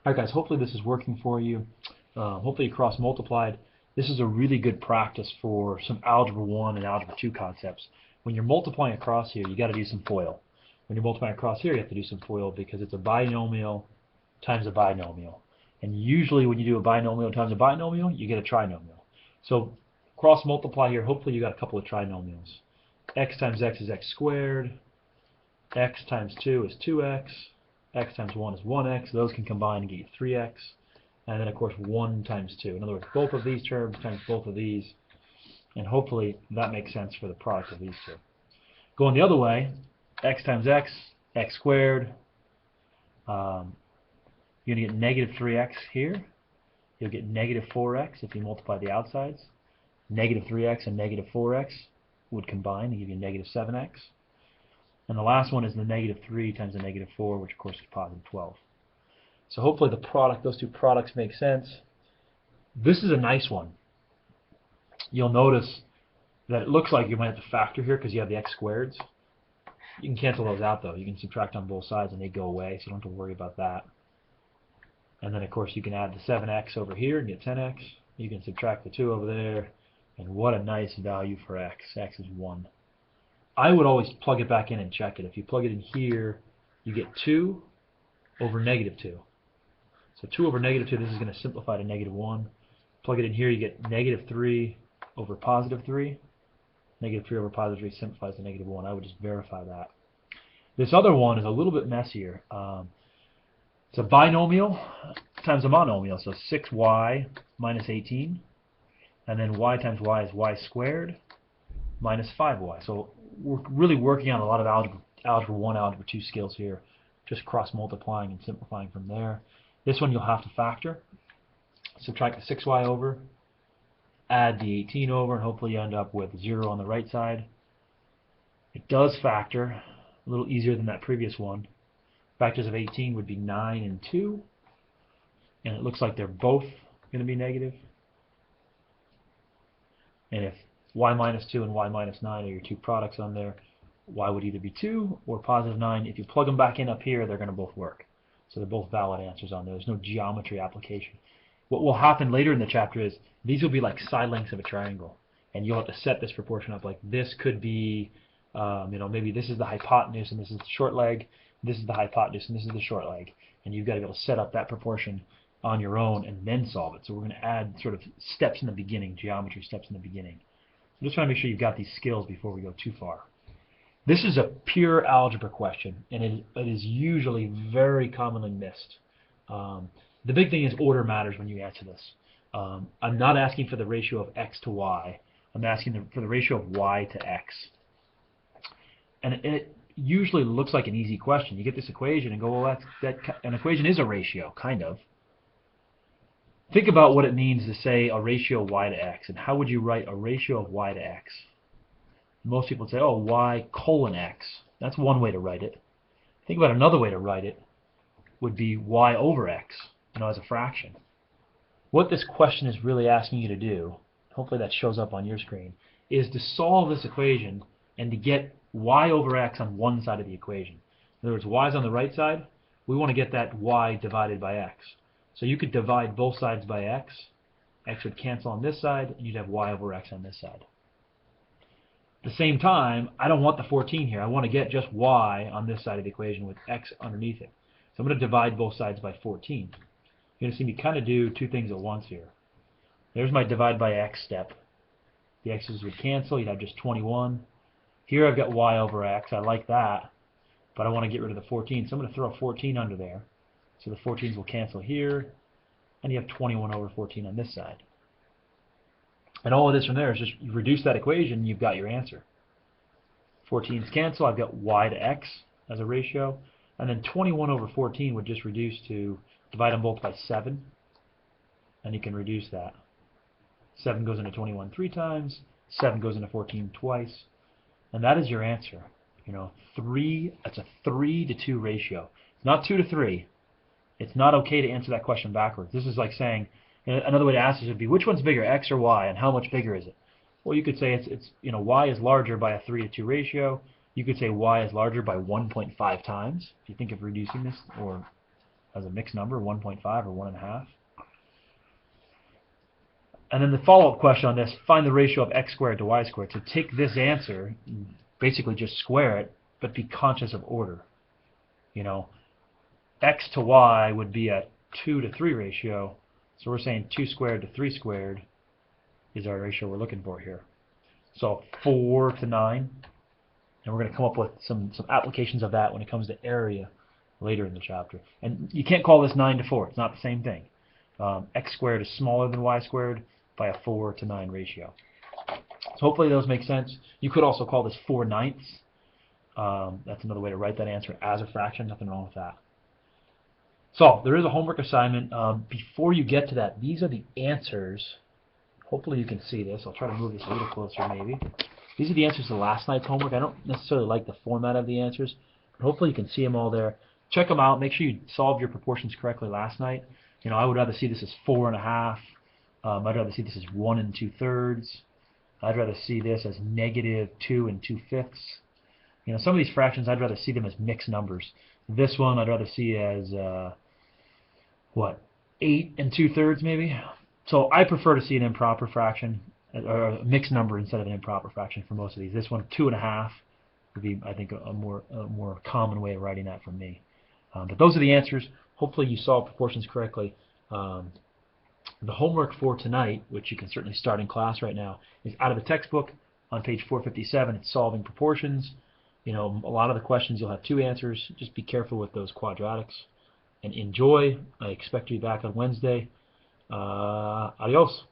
Alright guys, hopefully this is working for you. Hopefully you cross multiplied. This is a really good practice for some Algebra 1 and Algebra 2 concepts. When you're multiplying across here, you got to do some FOIL. When you're multiplying across here, you have to do some FOIL because it's a binomial times a binomial. And usually when you do a binomial times a binomial, you get a trinomial. So cross multiply here, hopefully you got a couple of trinomials. X times x is x squared. X times 2 is 2x. X times 1 is 1x. Those can combine and get you 3x. And then, of course, 1 times 2. In other words, both of these terms times both of these. And hopefully that makes sense for the product of these two. Going the other way, x times x, x squared. You're going to get negative 3x here. You'll get negative 4x if you multiply the outsides. Negative 3x and negative 4x would combine and give you negative 7x. And the last one is the negative 3 times the negative 4, which of course is positive 12. So hopefully the product, those two products make sense. This is a nice one. You'll notice that it looks like you might have to factor here because you have the x squareds. You can cancel those out though. You can subtract on both sides and they go away, so you don't have to worry about that. And then of course you can add the 7x over here and get 10x. You can subtract the 2 over there, and what a nice value for x. X is 1. I would always plug it back in and check it. If you plug it in here, you get 2 over negative 2. So 2 over negative 2, this is going to simplify to negative 1. Plug it in here, you get negative 3 over positive 3. Negative 3 over positive 3 simplifies to negative 1. I would just verify that. This other one is a little bit messier. It's a binomial times a monomial, so 6y minus 18. And then y times y is y squared minus 5y. So we're really working on a lot of algebra 1, algebra 2 skills here, just cross multiplying and simplifying from there. This one you'll have to factor. Subtract the 6y over, add the 18 over, and hopefully you end up with 0 on the right side. It does factor, a little easier than that previous one. Factors of 18 would be 9 and 2, and it looks like they're both going to be negative. And if y minus 2 and y minus 9 are your two products on there, y would either be 2 or positive 9. If you plug them back in up here, they're going to both work. So they're both valid answers on there. There's no geometry application. What will happen later in the chapter is these will be like side lengths of a triangle, and you'll have to set this proportion up. Like this could be, maybe this is the hypotenuse and this is the short leg. This is the hypotenuse and this is the short leg, and you've got to be able to set up that proportion on your own and then solve it. So we're going to add sort of steps in the beginning, geometry steps in the beginning. So just trying to make sure you've got these skills before we go too far. This is a pure algebra question, and it is usually very commonly missed. The big thing is order matters when you answer this. I'm not asking for the ratio of x to y. I'm asking for the ratio of y to x. And it usually looks like an easy question. You get this equation and go, well, an equation is a ratio, kind of. Think about what it means to say a ratio of y to x, and how would you write a ratio of y to x? Most people say, oh, y colon x. That's one way to write it. Think about another way to write it would be y over x, as a fraction. What this question is really asking you to do, hopefully that shows up on your screen, is to solve this equation and to get y over x on one side of the equation. In other words, y is on the right side. We want to get that y divided by x. So you could divide both sides by x. X would cancel on this side, and you'd have y over x on this side. At the same time, I don't want the 14 here. I want to get just y on this side of the equation with x underneath it. So I'm going to divide both sides by 14. You're going to see me kind of do two things at once here. There's my divide by x step. The x's would cancel. You'd have just 21. Here I've got y over x. I like that, but I want to get rid of the 14. So I'm going to throw a 14 under there. So the 14s will cancel here, and you have 21 over 14 on this side. And all it is from there is just you reduce that equation, and you've got your answer. 14s cancel. I've got y to x as a ratio. And then 21 over 14 would just reduce to divide them both by 7. And you can reduce that. 7 goes into 21 3 times. 7 goes into 14 twice. And that is your answer. That's a 3 to 2 ratio. It's not 2 to 3. It's not okay to answer that question backwards. This is like saying, another way to ask this would be, which one's bigger, x or y, and how much bigger is it? Well, you could say it's y is larger by a 3 to 2 ratio. You could say y is larger by 1.5 times, if you think of reducing this, or as a mixed number, 1.5 or 1.5. And then the follow-up question on this, find the ratio of x squared to y squared. So take this answer, basically just square it, but be conscious of order. You know, x to y would be a 2 to 3 ratio. So we're saying 2 squared to 3 squared is our ratio we're looking for here. So 4 to 9. And we're going to come up with some applications of that when it comes to area later in the chapter. And you can't call this 9 to 4. It's not the same thing. X squared is smaller than y squared by a 4 to 9 ratio. So hopefully those make sense. You could also call this 4/9. That's another way to write that answer as a fraction. Nothing wrong with that. So there is a homework assignment. Before you get to that, these are the answers. Hopefully you can see this. I'll try to move this a little closer maybe. These are the answers to last night's homework. I don't necessarily like the format of the answers, but hopefully you can see them all there. Check them out. Make sure you solved your proportions correctly last night. You know, I would rather see this as 4.5. I'd rather see this as 1 2/3. I'd rather see this as -2 2/5. You know, some of these fractions I'd rather see them as mixed numbers. This one I'd rather see as 8 2/3 maybe. So I prefer to see an improper fraction or a mixed number instead of an improper fraction for most of these. This one 2.5 would be, I think, a more common way of writing that for me. But those are the answers. Hopefully you solved proportions correctly. The homework for tonight, which you can certainly start in class right now, is out of the textbook on page 457. It's solving proportions. You know, a lot of the questions you'll have 2 answers. Just be careful with those quadratics. And enjoy. I expect to be back on Wednesday. Adios.